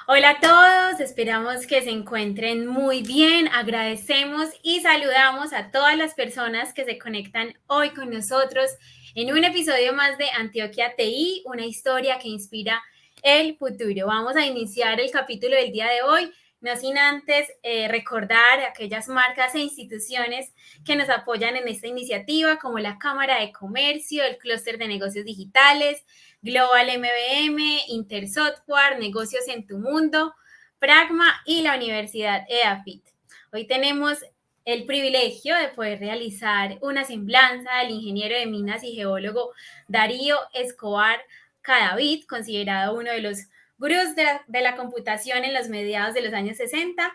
Hola a todos, esperamos que se encuentren muy bien. Agradecemos y saludamos a todas las personas que se conectan hoy con nosotros en un episodio más de Antioquia TI, una historia que inspira el futuro. Vamos a iniciar el capítulo del día de hoy, no sin antes recordar a aquellas marcas e instituciones que nos apoyan en esta iniciativa, como la Cámara de Comercio, el Clúster de Negocios Digitales, Global MBM, Intersoftware, Negocios en tu Mundo, Pragma y la Universidad EAFIT. Hoy tenemos el privilegio de poder realizar una semblanza del ingeniero de minas y geólogo Darío Escobar Cadavid, considerado uno de los gurús de la computación en los mediados de los años 60.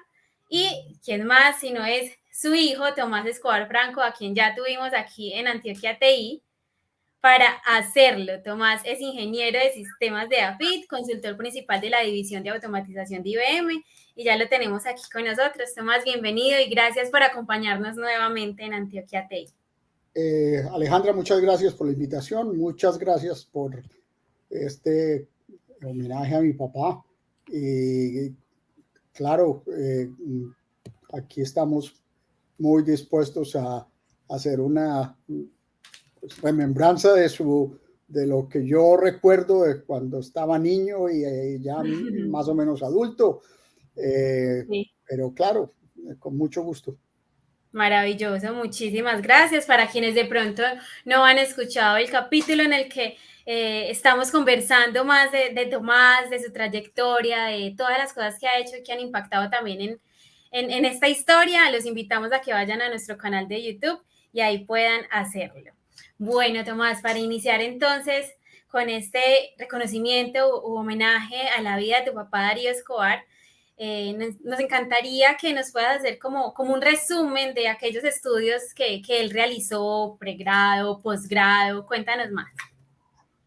Y quién más si no es su hijo, Tomás Escobar Franco, a quien ya tuvimos aquí en Antioquia TI, para hacerlo. Tomás es ingeniero de sistemas de AFIT, consultor principal de la división de automatización de IBM, y ya lo tenemos aquí con nosotros. Tomás, bienvenido y gracias por acompañarnos nuevamente en Antioquia TI. Alejandra, muchas gracias por la invitación, muchas gracias por este homenaje a mi papá. Y claro, aquí estamos muy dispuestos a hacer una remembranza de lo que yo recuerdo de cuando estaba niño y ya más o menos adulto. Sí. Pero claro, con mucho gusto. Maravilloso, muchísimas gracias. Para quienes de pronto no han escuchado el capítulo en el que estamos conversando más de Tomás, de su trayectoria, de todas las cosas que ha hecho y que han impactado también en esta historia, los invitamos a que vayan a nuestro canal de YouTube y ahí puedan hacerlo. Bueno, Tomás, para iniciar entonces con este reconocimiento u homenaje a la vida de tu papá Darío Escobar, nos encantaría que nos puedas hacer como un resumen de aquellos estudios que él realizó, pregrado, posgrado. Cuéntanos más.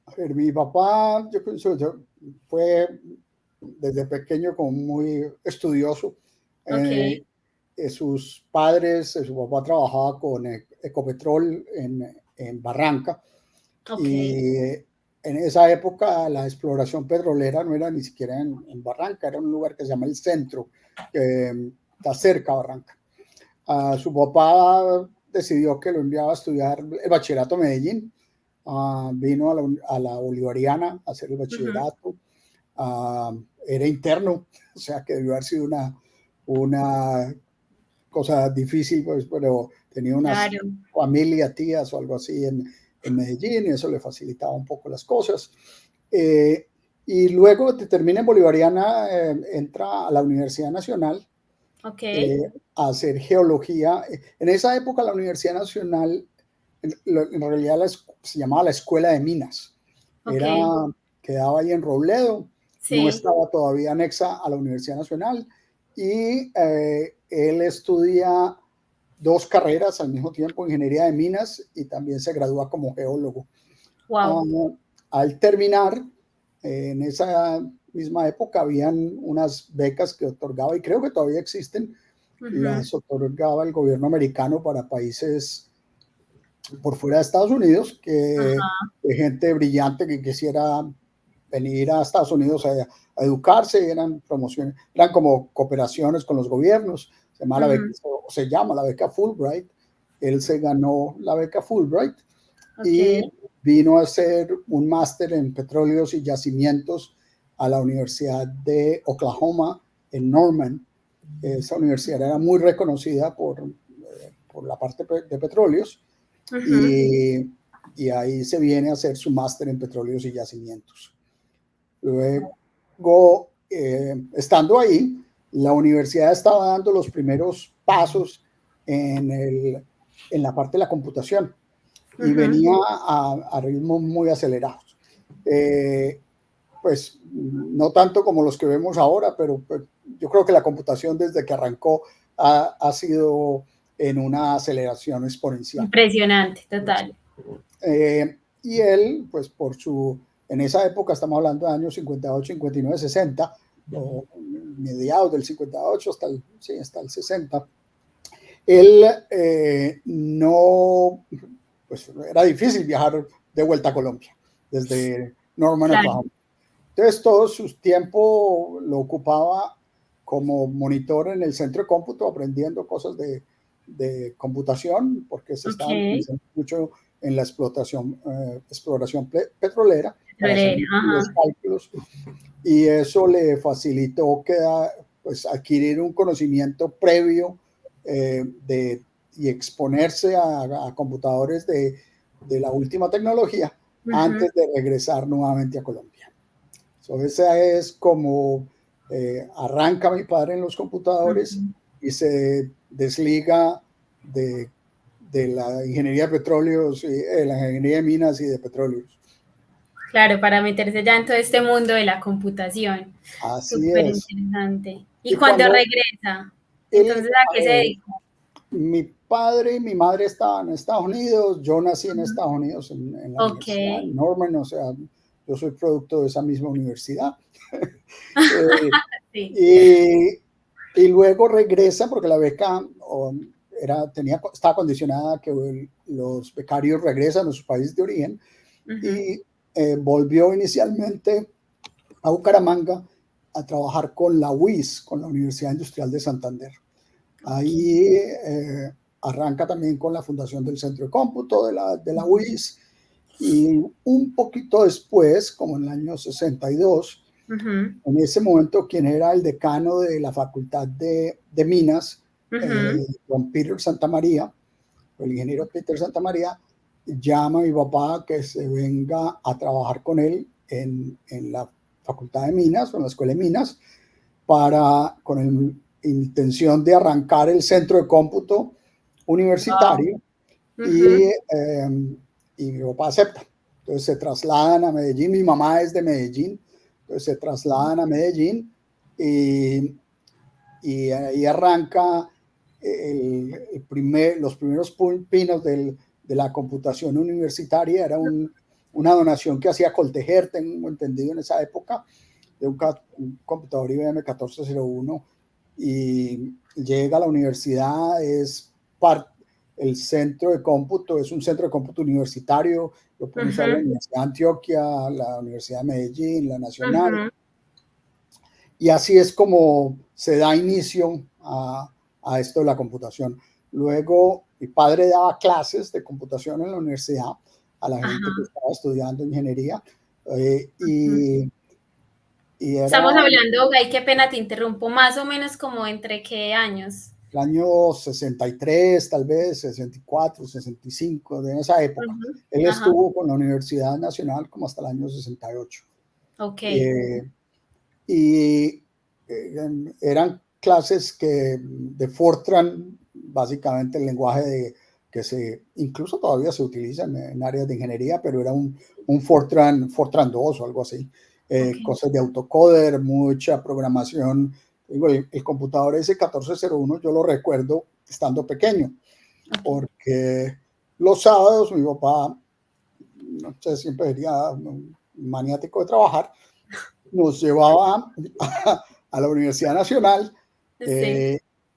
A ver, mi papá, yo pienso, fue desde pequeño como muy estudioso. Ok. Sus padres, su papá trabajaba con Ecopetrol en Barranca, Ok. y en esa época la exploración petrolera no era ni siquiera en Barranca, era un lugar que se llama El Centro, que está cerca de Barranca. Su papá decidió que lo enviaba a estudiar el bachillerato a Medellín. Vino a la Bolivariana a hacer el bachillerato. Era interno, o sea que debió haber sido una cosa difícil, pues, pero tenía una Claro. familia, tías o algo así en Medellín, y eso le facilitaba un poco las cosas. Y luego de termina en Bolivariana, entra a la Universidad Nacional Ok. a hacer geología. En esa época la Universidad Nacional, en realidad se llamaba la Escuela de Minas. Ok. Quedaba ahí en Robledo, no Sí. estaba todavía anexa a la Universidad Nacional, y él estudia dos carreras al mismo tiempo, ingeniería de minas, y también se gradúa como geólogo. Wow. Al terminar, en esa misma época habían unas becas que otorgaba, y creo que todavía existen, las otorgaba el gobierno americano para países por fuera de Estados Unidos, que de gente brillante que quisiera venir a Estados Unidos a educarse. Eran promociones, eran como cooperaciones con los gobiernos. Se llama la beca Fulbright. Él se ganó la beca Fulbright Ok. y vino a hacer un máster en petróleos y yacimientos a la Universidad de Oklahoma en Norman. Esa universidad era muy reconocida por la parte de petróleos, y ahí se viene a hacer su máster en petróleos y yacimientos. Luego, estando ahí, la universidad estaba dando los primeros pasos en la parte de la computación, y venía a ritmos muy acelerados. Pues no tanto como los que vemos ahora, pero pues, yo creo que la computación desde que arrancó ha sido en una aceleración exponencial. Impresionante, total. Y él, pues en esa época, estamos hablando de años 58, 59, 60, o mediados del 58 hasta el 60, él no, pues era difícil viajar de vuelta a Colombia, desde Norman, Claro. Oklahoma. Entonces todo su tiempo lo ocupaba como monitor en el centro de cómputo, aprendiendo cosas de computación, porque se estaban utilizando mucho en la exploración petrolera para hacer los cálculos, y eso le facilitó pues, adquirir un conocimiento previo y exponerse a computadores de la última tecnología antes de regresar nuevamente a Colombia. Esa es como arranca mi padre en los computadores y se desliga de la ingeniería de petróleos, la ingeniería de minas y de petróleos. Claro, para meterse ya en todo este mundo de la computación. Así Súper es. interesante. ¿Y cuando regresa? Entonces, ¿a qué se dedicó? Mi padre y mi madre estaban en Estados Unidos, yo nací en Estados Unidos, en la universidad en Norman, o sea, yo soy producto de esa misma universidad. Sí. Y luego regresa porque la beca estaba condicionada a que los becarios regresan a sus países de origen, y volvió inicialmente a Bucaramanga a trabajar con la UIS, con la Universidad Industrial de Santander. Ahí arranca también con la fundación del Centro de Cómputo de la UIS, y un poquito después, como en el año 62, en ese momento quien era el decano de la Facultad de Minas, don Peter Santamaría, el ingeniero Peter Santamaría, llama a mi papá que se venga a trabajar con él en la Facultad de Minas, o en la Escuela de Minas, con intención de arrancar el centro de cómputo universitario. Y mi papá acepta. Entonces se trasladan a Medellín. Mi mamá es de Medellín. Entonces se trasladan a Medellín, y ahí arranca los primeros pinos de la computación universitaria. Era una donación que hacía Coltejer, tengo entendido, en esa época, de un computador IBM 1401, y llega a la universidad. El centro de cómputo es un centro de cómputo universitario. Lo pueden usar la Universidad de Antioquia, la Universidad de Medellín, la Nacional. Y así es como se da inicio a esto de la computación. Luego, mi padre daba clases de computación en la universidad a la gente que estaba estudiando ingeniería. Estamos hablando, Gay, qué pena te interrumpo, más o menos como entre qué años. El año 63, tal vez, 64, 65, de esa época. Él estuvo con la Universidad Nacional como hasta el año 68. Eran clases de Fortran, básicamente el lenguaje que incluso todavía se utiliza en áreas de ingeniería, pero era un Fortran 2 o algo así. Cosas de autocoder, mucha programación. El computador ese 1401 yo lo recuerdo estando pequeño, porque los sábados mi papá, no sé, siempre sería maniático de trabajar, nos llevaba a la Universidad Nacional.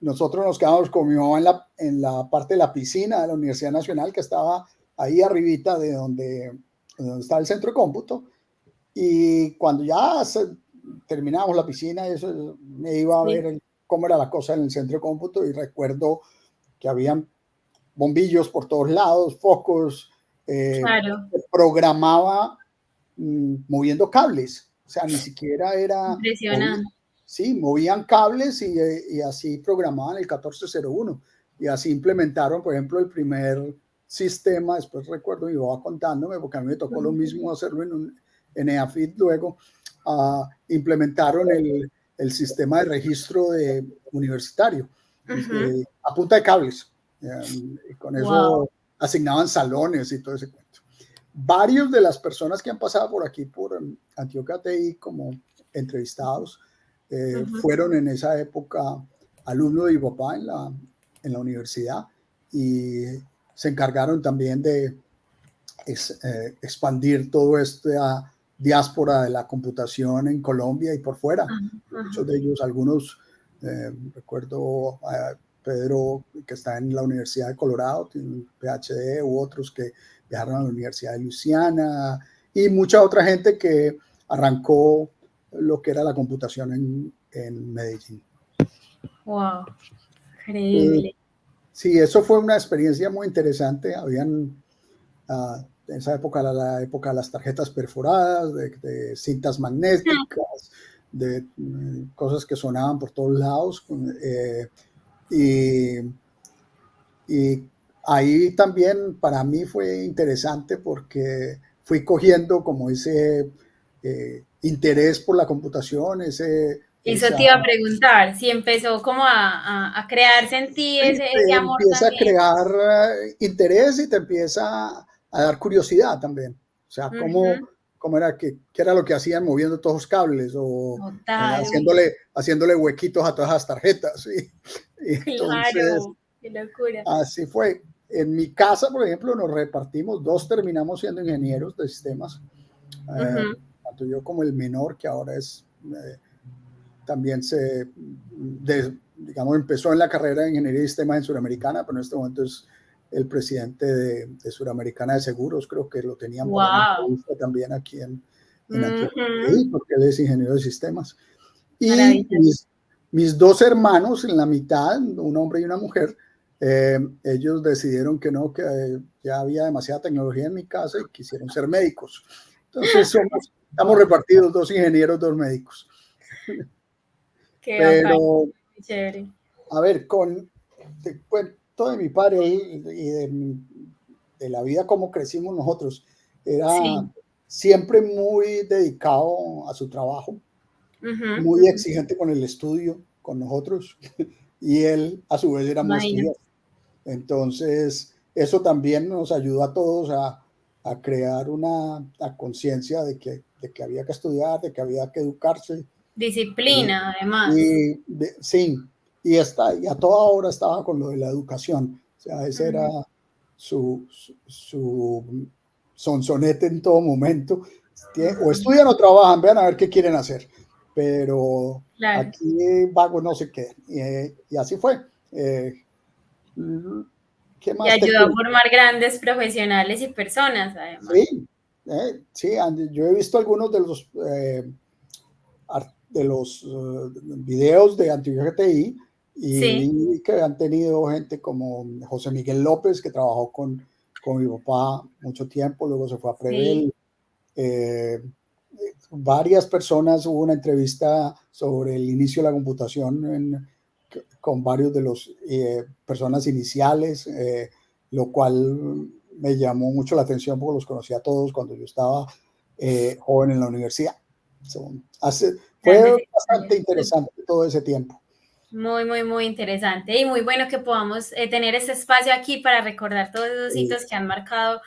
Nosotros nos quedábamos con mi mamá en la parte de la piscina de la Universidad Nacional, que estaba ahí arribita de donde está el centro de cómputo. Y cuando ya terminábamos la piscina, eso, me iba a ver cómo era la cosa en el centro de cómputo, y recuerdo que habían bombillos por todos lados, focos. Programaba moviendo cables, o sea, ni siquiera era... Impresionante. Movían cables, y así programaban el 1401, y así implementaron, por ejemplo, el primer sistema. Después recuerdo mi papá contándome, porque a mí me tocó lo mismo hacerlo en EAFIT. Luego implementaron el sistema de registro universitario, a punta de cables, y con eso asignaban salones y todo ese cuento. Varios de las personas que han pasado por aquí, por Antioquia TI, como entrevistados, fueron en esa época alumnos de mi papá en la universidad, y se encargaron también de expandir toda esta diáspora de la computación en Colombia y por fuera. Muchos de ellos, algunos, recuerdo a Pedro, que está en la Universidad de Colorado, tiene un PhD, u otros que viajaron a la Universidad de Luisiana, y mucha otra gente que arrancó lo que era la computación en Medellín. Wow, increíble. Sí, eso fue una experiencia muy interesante. Habían en esa época, la época de las tarjetas perforadas, de cintas magnéticas, de cosas que sonaban por todos lados. Y ahí también para mí fue interesante porque fui cogiendo como ese interés por la computación, Eso te iba a preguntar, si empezó como a crearse en ti sí, ese te amor empieza a también. crear interés y te empieza a dar curiosidad también. O sea, cómo era qué era lo que hacían moviendo todos los cables o haciéndole huequitos a todas las tarjetas. Y entonces, claro, qué locura. así fue. En mi casa, por ejemplo, nos repartimos, 2 terminamos siendo ingenieros de sistemas, tanto yo como el menor, que ahora también digamos, empezó en la carrera de ingeniería de sistemas en Suramericana, pero en este momento es el presidente de Suramericana de Seguros. Creo que lo tenían para una entrevista también aquí en Antioquia, porque él es ingeniero de sistemas. Y mis 2 hermanos, en la mitad, un hombre y una mujer, ellos decidieron que no, que ya había demasiada tecnología en mi casa y quisieron ser médicos. Entonces estamos repartidos, 2 ingenieros, 2 médicos. Qué Pero, bacán, chévere. a ver, te cuento de mi padre y de la vida como crecimos nosotros. Era siempre muy dedicado a su trabajo, muy exigente con el estudio, con nosotros, y él a su vez era muy estudioso. Entonces, eso también nos ayudó a todos a crear una conciencia de que había que estudiar, de que había que educarse. Disciplina, además. Sí, y a toda hora estaba con lo de la educación. O sea, ese era su sonsonete en todo momento. O estudian o trabajan, vean a ver qué quieren hacer. Pero aquí vagos no se quedan. Y así fue. ¿Qué más y ayuda a formar grandes profesionales y personas, además. Sí, yo he visto algunos de los videos de Antioquia GTI y vi que han tenido gente como José Miguel López, que trabajó con mi papá mucho tiempo, luego se fue a Prevel. Varias personas, hubo una entrevista sobre el inicio de la computación con varios de los personas iniciales, lo cual me llamó mucho la atención porque los conocí a todos cuando yo estaba joven en la universidad. Fue bastante interesante todo ese tiempo. Muy, muy, muy interesante y muy bueno que podamos tener este espacio aquí para recordar todos esos hitos que han marcado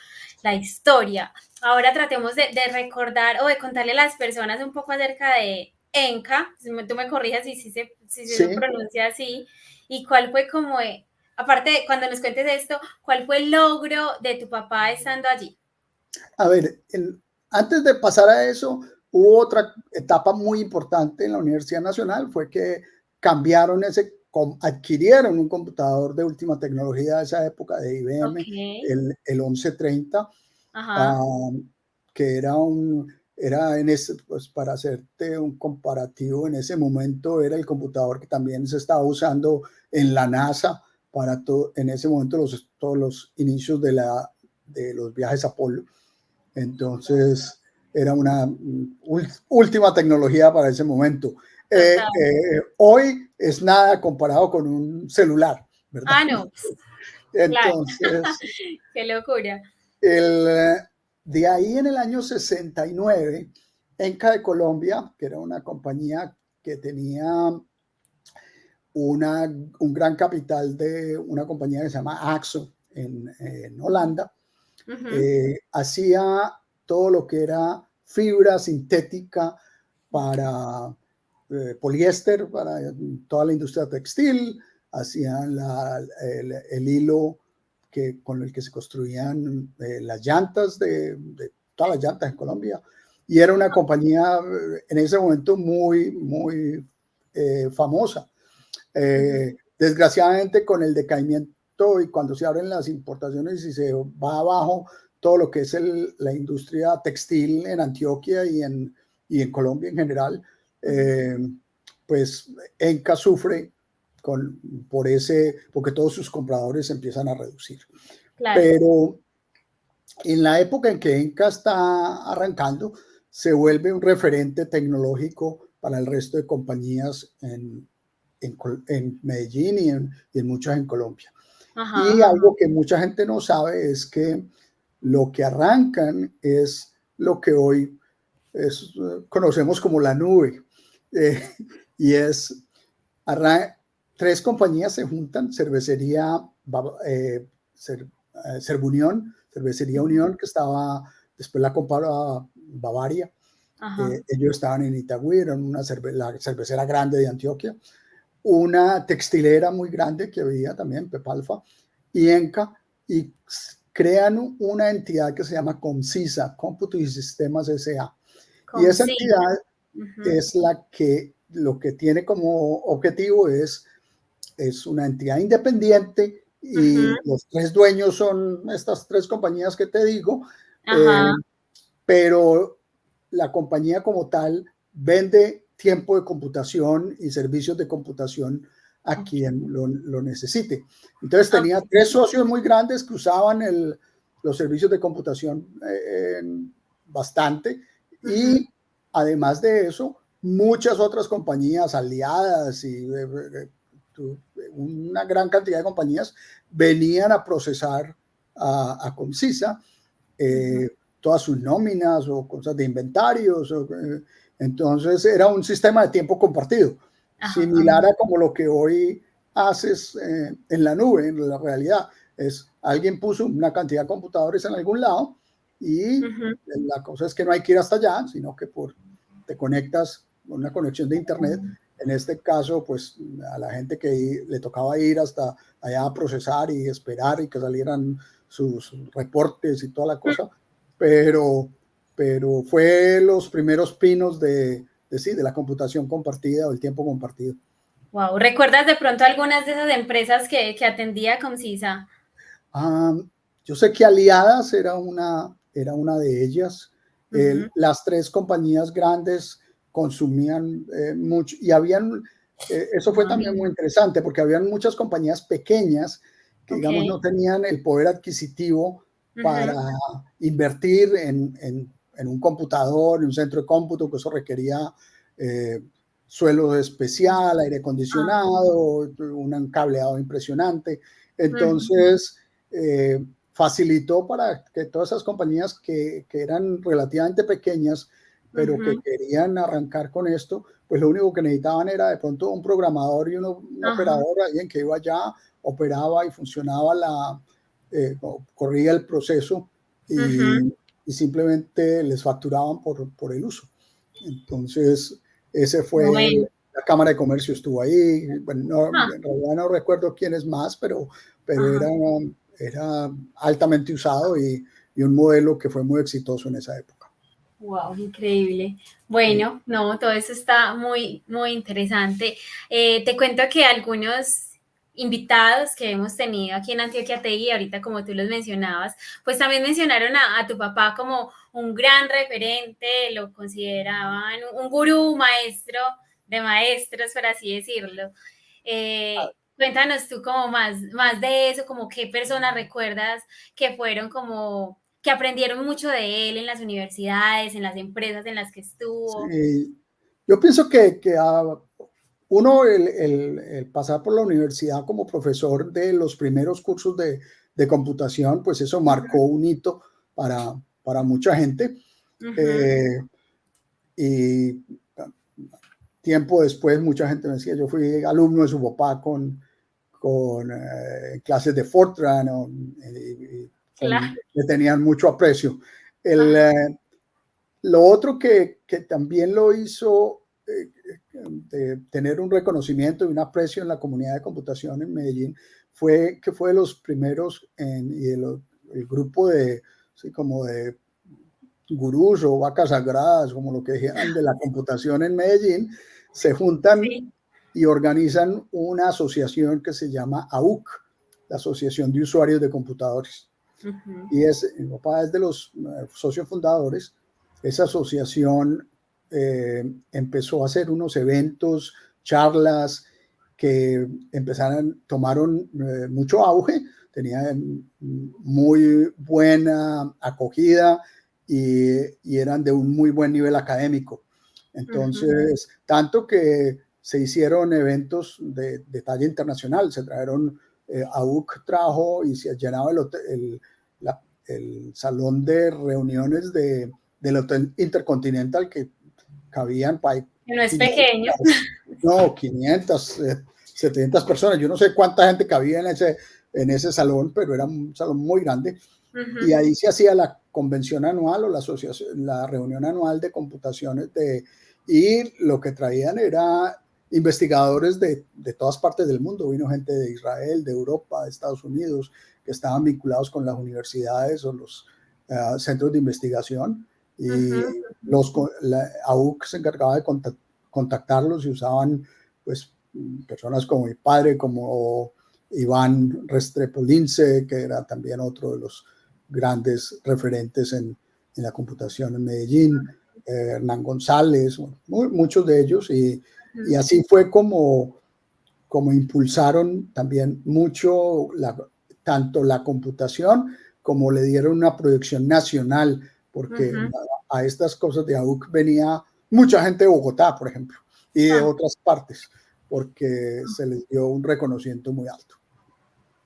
la historia. Ahora tratemos de recordar o de contarle a las personas un poco acerca de ENCA, tú me corrijas si se pronuncia así, y cuál fue como, aparte de cuando nos cuentes esto, cuál fue el logro de tu papá estando allí. A ver, antes de pasar a eso, hubo otra etapa muy importante en la Universidad Nacional, fue que adquirieron un computador de última tecnología de esa época de IBM, el 1130, que era pues para hacerte un comparativo, en ese momento era el computador que también se estaba usando en la NASA para en ese momento todos los inicios de los viajes Apolo. Entonces era una última tecnología para ese momento. Hoy es nada comparado con un celular, ¿verdad? No. Entonces, claro. Qué locura. De ahí en el año 69, ENCA de Colombia, que era una compañía que tenía un gran capital de una compañía que se llama Axo en Holanda, hacía todo lo que era fibra sintética para poliéster, para toda la industria textil, hacían el hilo con el que se construían las llantas todas las llantas en Colombia, y era una compañía en ese momento muy, muy famosa. Desgraciadamente, con el decaimiento y cuando se abren las importaciones y se va abajo todo lo que es la industria textil en Antioquia y en y en Colombia en general, pues Enca sufre porque todos sus compradores empiezan a reducir. Claro. Pero en la época en que Enca está arrancando, se vuelve un referente tecnológico para el resto de compañías en Medellín y en muchas en Colombia. Ajá. Y algo que mucha gente no sabe es que lo que arrancan es lo que hoy conocemos como la nube. Y es, tres compañías se juntan, Cervecería Cervunión, Cervecería Unión, que estaba, después la compró Bavaria. Ellos estaban en Itagüí, eran la cervecera grande de Antioquia. Una textilera muy grande que había también, Pepalfa, y Enca, y crean una entidad que se llama Comsisa, Cómputo y Sistemas S.A. Y esa entidad es lo que tiene como objetivo es una entidad independiente y los tres dueños son estas tres compañías que te digo, pero la compañía como tal vende tiempo de computación y servicios de computación a quien lo necesite. Entonces tenía tres socios muy grandes que usaban los servicios de computación bastante, y además de eso, muchas otras compañías aliadas y una gran cantidad de compañías venían a procesar a Comsisa todas sus nóminas o cosas de inventarios. Entonces era un sistema de tiempo compartido, similar a como lo que hoy haces en la nube. En la realidad es alguien puso una cantidad de computadores en algún lado y la cosa es que no hay que ir hasta allá, sino que te conectas con una conexión de internet. En este caso, pues a la gente que le tocaba ir hasta allá a procesar y esperar y que salieran sus reportes y toda la cosa, pero fue los primeros pinos de la computación compartida o el tiempo compartido. Wow, ¿recuerdas de pronto algunas de esas empresas que atendía Comsisa? Yo sé que Aliadas era una de ellas. Las tres compañías grandes consumían mucho y habían, eso fue también muy interesante porque habían muchas compañías pequeñas que digamos no tenían el poder adquisitivo para invertir en un computador, en un centro de cómputo, que eso requería suelo especial, aire acondicionado, un cableado impresionante. Entonces, facilitó para que todas esas compañías que eran relativamente pequeñas, pero que querían arrancar con esto, pues lo único que necesitaban era de pronto un programador y un operador, alguien que iba allá, operaba y funcionaba corría el proceso y simplemente les facturaban por el uso. Entonces, ese fue, la Cámara de Comercio estuvo ahí. Bueno, en realidad no recuerdo quién es más, pero era altamente usado y un modelo que fue muy exitoso en esa época. Wow, increíble. Bueno, no, todo eso está muy, muy interesante. Te cuento que algunos invitados que hemos tenido aquí en Antioquia TI, ahorita como tú los mencionabas, pues también mencionaron a tu papá como un gran referente, lo consideraban un gurú, maestro de maestros, por así decirlo. Cuéntanos tú como más de eso, como qué personas recuerdas que fueron como que aprendieron mucho de él en las universidades, en las empresas en las que estuvo. Sí. Yo pienso que uno, el pasar por la universidad como profesor de los primeros cursos de computación, pues eso marcó un hito para mucha gente. Y tiempo después mucha gente me decía, yo fui alumno de su papá con clases de Fortran, le tenían mucho aprecio. Lo otro que también lo hizo de tener un reconocimiento y un aprecio en la comunidad de computación en Medellín fue que fue de los primeros el grupo de gurús o vacas sagradas, como lo que dijeran, de la computación en Medellín, se juntan y organizan una asociación que se llama AUC, la Asociación de Usuarios de Computadores. Y mi papá es de los socios fundadores. Esa asociación empezó a hacer unos eventos, charlas que tomaron mucho auge, tenían muy buena acogida y eran de un muy buen nivel académico. Entonces, tanto que se hicieron eventos de talla internacional, se trajeron, AUC trajo y se llenaba el salón de reuniones del Hotel Intercontinental, que cabían para que no es pequeño. No, 500, 700 personas. Yo no sé cuánta gente cabía en ese salón, pero era un salón muy grande. Y ahí se hacía la convención anual o la reunión anual de computaciones y lo que traían era investigadores de todas partes del mundo. Vino gente de Israel, de Europa, de Estados Unidos, que estaban vinculados con las universidades o los centros de investigación. Y la AUC se encargaba de contactarlos y usaban, pues, personas como mi padre, como Iván Restrepo-Lince, que era también otro de los grandes referentes en la computación en Medellín, Hernán González, muchos de ellos, y así fue como impulsaron también mucho tanto la computación como le dieron una proyección nacional, porque a estas cosas de AUC venía mucha gente de Bogotá, por ejemplo, y de otras partes, porque se les dio un reconocimiento muy alto.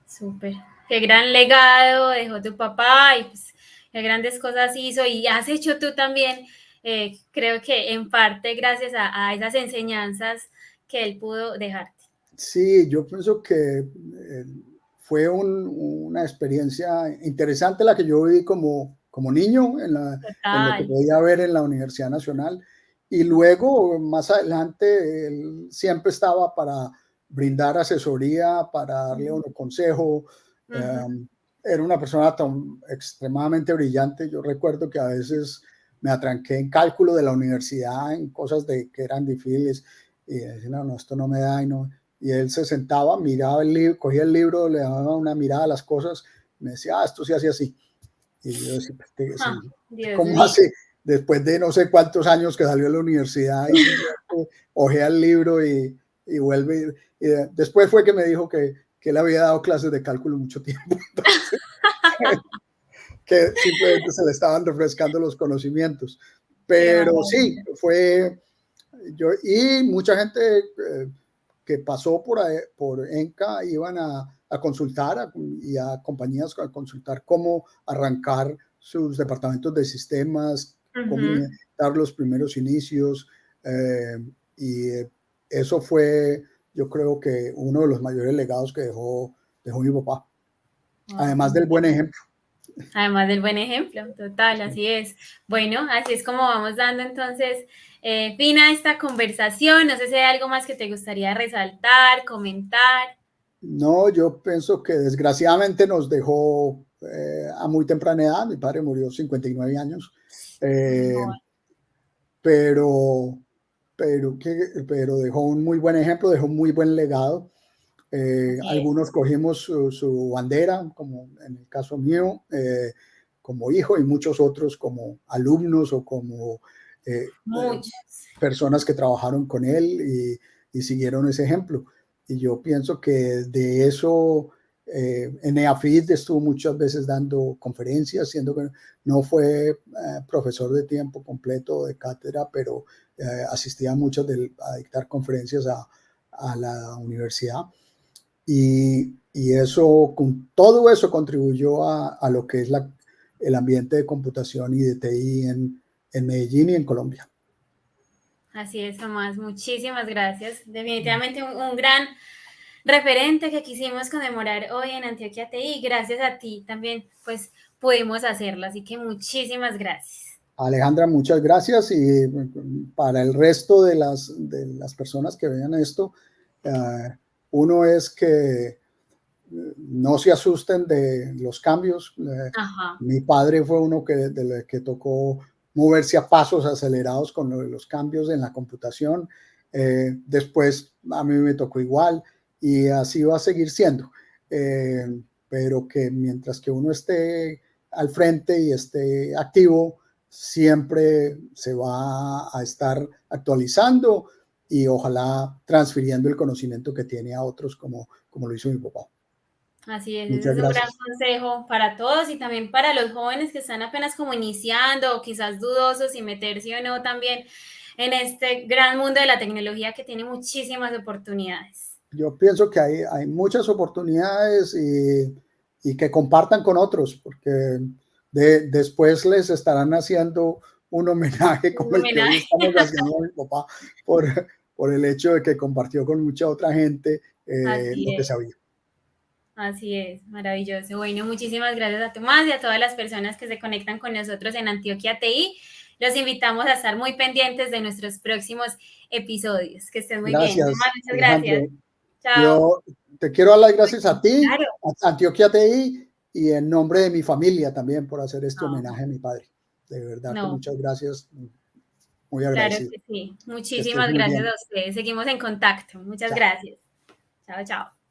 Súper. Qué gran legado dejó tu papá y pues qué grandes cosas hizo y has hecho tú también. Creo que en parte gracias a esas enseñanzas que él pudo dejarte. Sí, yo pienso que fue una experiencia interesante la que yo viví como niño en lo que podía ver en la Universidad Nacional. Y luego, más adelante, él siempre estaba para brindar asesoría, para darle un consejo. Era una persona tan extremadamente brillante. Yo recuerdo que a veces me atranqué en cálculo de la universidad, en cosas que eran difíciles, y decía, no, esto no me da, y él se sentaba, miraba el libro, cogía el libro, le daba una mirada a las cosas, me decía, esto se hace así. Y yo decía, ¿cómo hace? Después de no sé cuántos años que salió de la universidad, y ojea el libro y vuelve. Y después fue que me dijo que él había dado clases de cálculo mucho tiempo. Entonces, que simplemente se le estaban refrescando los conocimientos. Pero sí, y mucha gente que pasó por ENCA iban a consultar y a compañías a consultar cómo arrancar sus departamentos de sistemas, cómo dar los primeros inicios, y eso fue, yo creo que uno de los mayores legados que dejó mi papá, además del buen ejemplo. Además del buen ejemplo, total, así es. Bueno, así es como vamos dando entonces fin a esta conversación. No sé si hay algo más que te gustaría resaltar, comentar. No, yo pienso que desgraciadamente nos dejó a muy temprana edad. Mi padre murió a 59 años, pero dejó un muy buen ejemplo, dejó un muy buen legado. Algunos cogimos su bandera, como en el caso mío, como hijo, y muchos otros como alumnos o como personas que trabajaron con él y siguieron ese ejemplo. Y yo pienso que de eso, en EAFIT estuvo muchas veces dando conferencias, siendo que no fue profesor de tiempo completo de cátedra, pero asistía a dictar conferencias a la universidad. Y con todo eso contribuyó a lo que es el ambiente de computación y de TI en Medellín y en Colombia. Así es, Tomás, muchísimas gracias. Definitivamente un gran referente que quisimos conmemorar hoy en Antioquia TI. Gracias a ti también, pues pudimos hacerlo. Así que muchísimas gracias. Alejandra, muchas gracias. Y para el resto de las personas que vean esto, uno es que no se asusten de los cambios. Mi padre fue uno que tocó moverse a pasos acelerados con los cambios en la computación. Después a mí me tocó igual y así va a seguir siendo. Pero que mientras que uno esté al frente y esté activo, siempre se va a estar actualizando y ojalá transfiriendo el conocimiento que tiene a otros como lo hizo mi papá. Así es, ese Muchas es un gran gracias. consejo para todos y también para los jóvenes que están apenas como iniciando o quizás dudosos y meterse o no también en este gran mundo de la tecnología que tiene muchísimas oportunidades. Yo pienso que hay muchas oportunidades y que compartan con otros, porque después les estarán haciendo un homenaje Un como el que hoy homenaje. estamos haciendo a mi papá por, por el hecho de que compartió con mucha otra gente Así lo que es. sabía. Así es, maravilloso. Bueno, muchísimas gracias a Tomás y a todas las personas que se conectan con nosotros en Antioquia TI. Los invitamos a estar muy pendientes de nuestros próximos episodios. Que estén muy bien. Tomás, Gracias, muchas gracias. Alejandro. Chao. Yo te quiero dar las gracias a ti, Claro. a Antioquia TI y en nombre de mi familia también por hacer este No, homenaje a mi padre. De verdad que no, muchas gracias, muy claro agradecido. que sí. Que estés Muchísimas muy gracias bien. a ustedes. Seguimos en contacto. Muchas Chao. gracias. Chao, chao.